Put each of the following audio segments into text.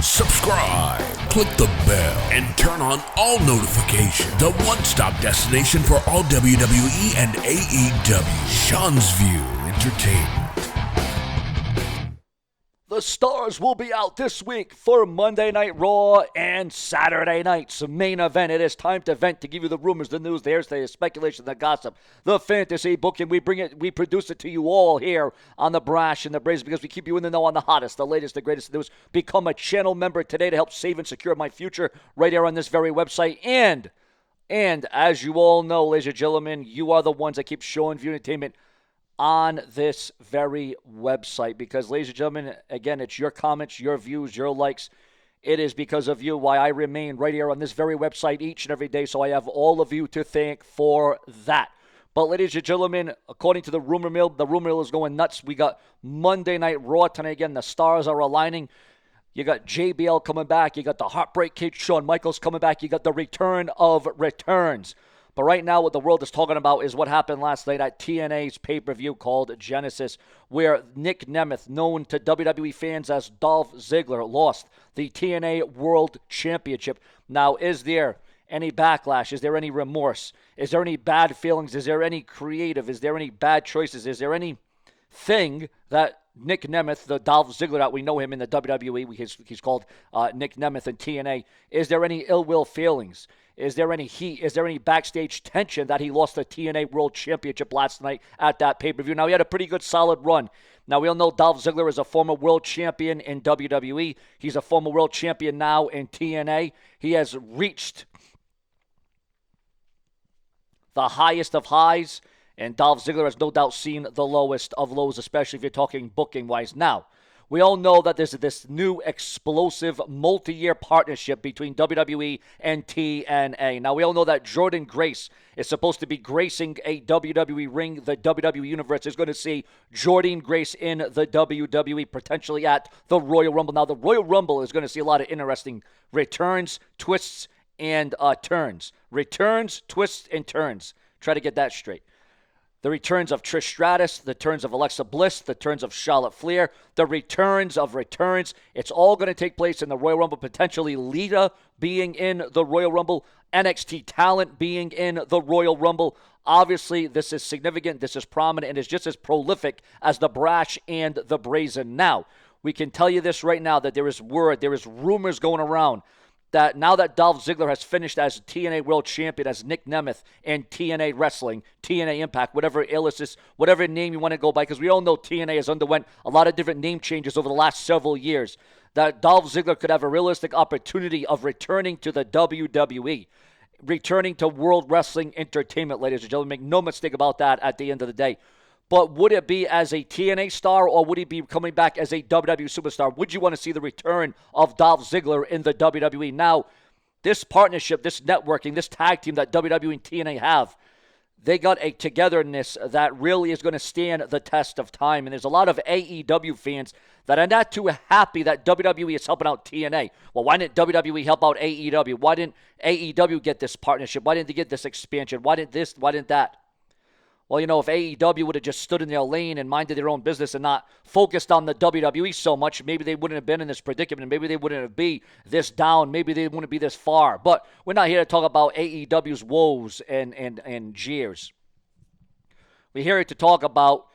Subscribe, click the bell, and turn on all notifications. The one-stop destination for all WWE and AEW. Seanzviewent Entertainment. The stars will be out this week for Monday Night Raw and Saturday night's main event. It is time to vent, to give you the rumors, the news, the hearsay, the speculation, the gossip, the fantasy booking. We produce it to you all here on the Brash and the Brazen because we keep you in the know on the hottest, the latest, the greatest news. Become a channel member today to help save and secure my future right here on this very website. And as you all know, ladies and gentlemen, you are the ones that keep showing View Entertainment on this very website because, ladies and gentlemen, again, it's your comments, your views, your likes. It is because of you why I remain right here on this very website each and every day, so I have all of you to thank for that. But, ladies and gentlemen, according to the rumor mill is going nuts. We got Monday Night Raw tonight. Again, the stars are aligning. You got JBL coming back. You got the Heartbreak Kid, Shawn Michaels coming back. You got the return of returns. But right now, what the world is talking about is what happened last night at TNA's pay-per-view called Genesis, where Nic Nemeth, known to WWE fans as Dolph Ziggler, lost the TNA World Championship. Now, is there any backlash? Is there any remorse? Is there any bad feelings? Is there any creative? Is there any bad choices? Is there anything that Nic Nemeth, the Dolph Ziggler that we know him in the WWE, he's called Nic Nemeth in TNA, is there any ill will feelings? Is there any heat? Is there any backstage tension that he lost the TNA World Championship last night at that pay-per-view? Now, he had a pretty good solid run. Now, we all know Dolph Ziggler is a former world champion in WWE. He's a former world champion now in TNA. He has reached the highest of highs, and Dolph Ziggler has no doubt seen the lowest of lows, especially if you're talking booking-wise. Now, we all know that there's this new explosive multi-year partnership between WWE and TNA. Now, we all know that Jordynne Grace is supposed to be gracing a WWE ring. The WWE Universe is going to see Jordynne Grace in the WWE, potentially at the Royal Rumble. Now, the Royal Rumble is going to see a lot of interesting returns, twists, and turns. Returns, twists, and turns. Try to get that straight. The returns of Trish Stratus, the returns of Alexa Bliss, the returns of Charlotte Flair, the returns of returns. It's all going to take place in the Royal Rumble, potentially Lita being in the Royal Rumble, NXT talent being in the Royal Rumble. Obviously, this is significant, this is prominent, and is just as prolific as the Brash and the Brazen. Now, we can tell you this right now, that there is rumors going around that now that Dolph Ziggler has finished as TNA World Champion, as Nic Nemeth in TNA Wrestling, TNA Impact, whatever aliases, whatever name you want to go by, because we all know TNA has underwent a lot of different name changes over the last several years, that Dolph Ziggler could have a realistic opportunity of returning to the WWE, returning to World Wrestling Entertainment, ladies and gentlemen. Make no mistake about that at the end of the day. But would it be as a TNA star, or would he be coming back as a WWE superstar? Would you want to see the return of Dolph Ziggler in the WWE? Now, this partnership, this networking, this tag team that WWE and TNA have, they got a togetherness that really is going to stand the test of time. And there's a lot of AEW fans that are not too happy that WWE is helping out TNA. Well, why didn't WWE help out AEW? Why didn't AEW get this partnership? Why didn't they get this expansion? Why didn't this? Why didn't that? Well, you know, if AEW would have just stood in their lane and minded their own business and not focused on the WWE so much, maybe they wouldn't have been in this predicament, and maybe they wouldn't have been this down, maybe they wouldn't be this far. But we're not here to talk about AEW's woes and jeers. We're here to talk about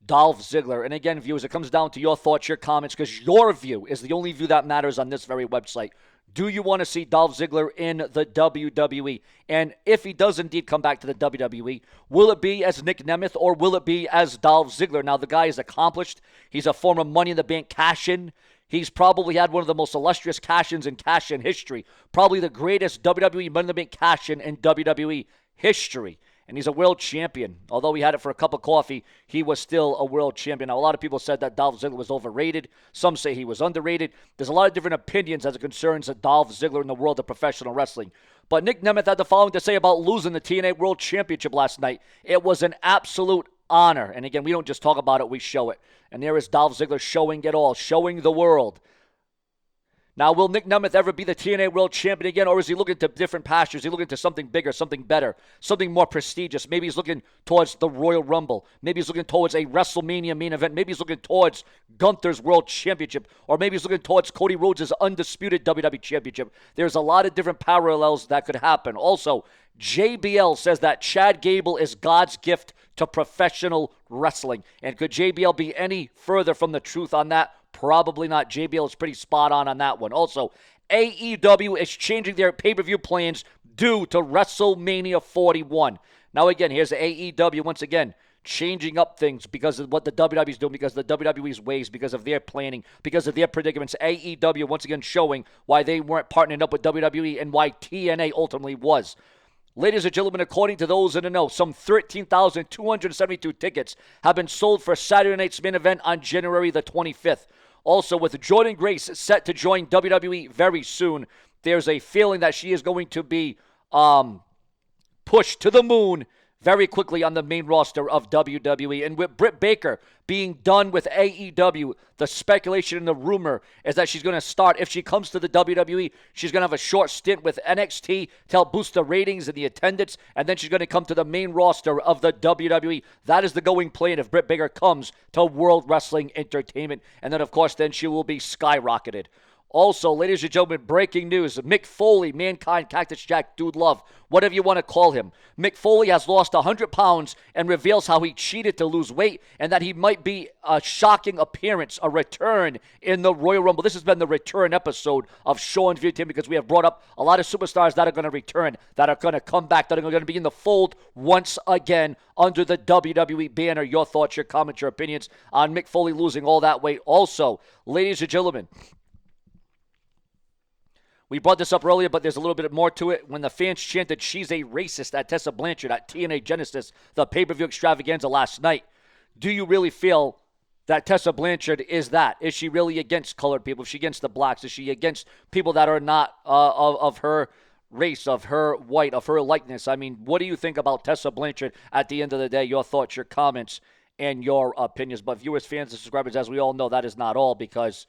Dolph Ziggler. And again, viewers, it comes down to your thoughts, your comments, because your view is the only view that matters on this very website. Do you want to see Dolph Ziggler in the WWE? And if he does indeed come back to the WWE, will it be as Nic Nemeth or will it be as Dolph Ziggler? Now, the guy is accomplished. He's a former Money in the Bank cash-in. He's probably had one of the most illustrious cash-ins in cash-in history. Probably the greatest WWE Money in the Bank cash-in in WWE history. And he's a world champion. Although he had it for a cup of coffee, he was still a world champion. Now, a lot of people said that Dolph Ziggler was overrated. Some say he was underrated. There's a lot of different opinions as it concerns Dolph Ziggler in the world of professional wrestling. But Nic Nemeth had the following to say about losing the TNA World Championship last night. It was an absolute honor. And again, we don't just talk about it, we show it. And there is Dolph Ziggler showing it all, showing the world Now, will Nic Nemeth ever be the TNA World Champion again, or is he looking to different pastures? Is he looking to something bigger, something better, something more prestigious? Maybe he's looking towards the Royal Rumble. Maybe he's looking towards a WrestleMania main event. Maybe he's looking towards Gunther's World Championship, or maybe he's looking towards Cody Rhodes' undisputed WWE Championship. There's a lot of different parallels that could happen. Also, JBL says that Chad Gable is God's gift to professional wrestling. And could JBL be any further from the truth on that? Probably not. JBL is pretty spot on that one. Also, AEW is changing their pay-per-view plans due to WrestleMania 41. Now, again, here's AEW once again changing up things because of what the WWE is doing, because of the WWE's ways, because of their planning, because of their predicaments. AEW once again showing why they weren't partnering up with WWE and why TNA ultimately was. Ladies and gentlemen, according to those in the know, some 13,272 tickets have been sold for Saturday night's main event on January the 25th. Also, with Jordynne Grace set to join WWE very soon, there's a feeling that she is going to be pushed to the moon very quickly on the main roster of WWE. And with Britt Baker being done with AEW, the speculation and the rumor is that she's going to start, if she comes to the WWE, she's going to have a short stint with NXT to help boost the ratings and the attendance, and then she's going to come to the main roster of the WWE. That is the going plan if Britt Baker comes to World Wrestling Entertainment. And then, of course, then she will be skyrocketed. Also, ladies and gentlemen, breaking news. Mick Foley, Mankind, Cactus Jack, Dude Love, whatever you want to call him. Mick Foley has lost 100 pounds and reveals how he cheated to lose weight and that he might be a shocking appearance, a return in the Royal Rumble. This has been the return episode of Seanzviewent because we have brought up a lot of superstars that are going to return, that are going to come back, that are going to be in the fold once again under the WWE banner. Your thoughts, your comments, your opinions on Mick Foley losing all that weight. Also, ladies and gentlemen, we brought this up earlier, but there's a little bit more to it. When the fans chanted, "She's a racist" at Tessa Blanchard at TNA Genesis, the pay-per-view extravaganza last night, do you really feel that Tessa Blanchard is that? Is she really against colored people? Is she against the blacks? Is she against people that are not of her race, of her white, of her likeness? I mean, what do you think about Tessa Blanchard at the end of the day? Your thoughts, your comments, and your opinions. But viewers, fans, and subscribers, as we all know, that is not all, because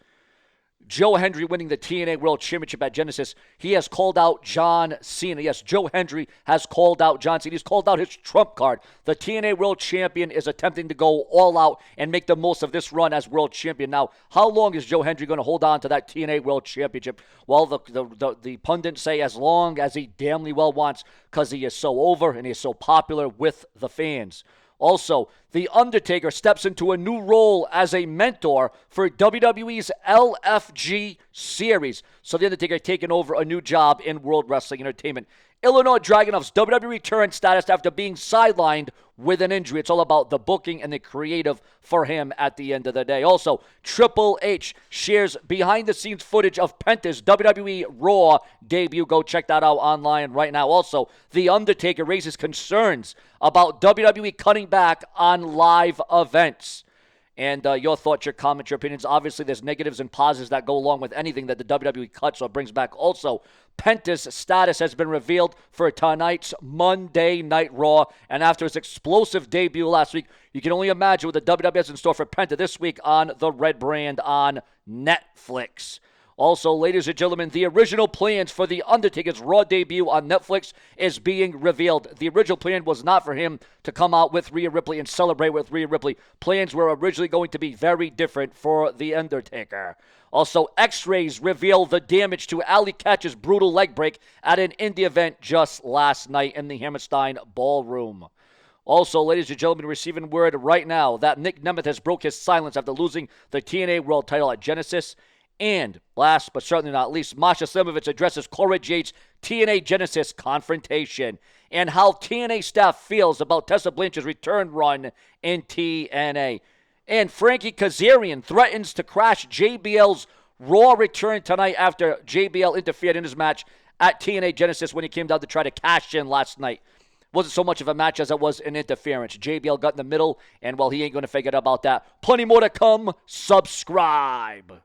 Joe Hendry winning the TNA World Championship at Genesis, he has called out John Cena. Yes, Joe Hendry has called out John Cena. He's called out his trump card. The TNA World Champion is attempting to go all out and make the most of this run as World Champion. Now, how long is Joe Hendry going to hold on to that TNA World Championship? Well, the pundits say as long as he damnly well wants, because he is so over and he is so popular with the fans. Also, The Undertaker steps into a new role as a mentor for WWE's LFG series. So The Undertaker taking over a new job in World Wrestling Entertainment. Illinois Dragunov's WWE return status after being sidelined with an injury. It's all about the booking and the creative for him at the end of the day. Also, Triple H shares behind-the-scenes footage of Penta's WWE Raw debut. Go check that out online right now. Also, The Undertaker raises concerns about WWE cutting back on live events. And your thoughts, your comments, your opinions. Obviously, there's negatives and positives that go along with anything that the WWE cuts or brings back. Also, Penta's status has been revealed for tonight's Monday Night Raw. And after his explosive debut last week, you can only imagine what the WWE has in store for Penta this week on the Red Brand on Netflix. Also, ladies and gentlemen, the original plans for The Undertaker's Raw debut on Netflix is being revealed. The original plan was not for him to come out with Rhea Ripley and celebrate with Rhea Ripley. Plans were originally going to be very different for The Undertaker. Also, X-rays reveal the damage to Ali Catch's brutal leg break at an indie event just last night in the Hammerstein Ballroom. Also, ladies and gentlemen, receiving word right now that Nic Nemeth has broke his silence after losing the TNA World title at Genesis. And last but certainly not least, Masha Slamovich addresses Cora Jade's TNA Genesis confrontation and how TNA staff feels about Tessa Blanchard's return run in TNA. And Frankie Kazarian threatens to crash JBL's Raw return tonight after JBL interfered in his match at TNA Genesis when he came down to try to cash in last night. Wasn't so much of a match as it was an interference. JBL got in the middle, and well, he ain't going to forget about that. Plenty more to come. Subscribe.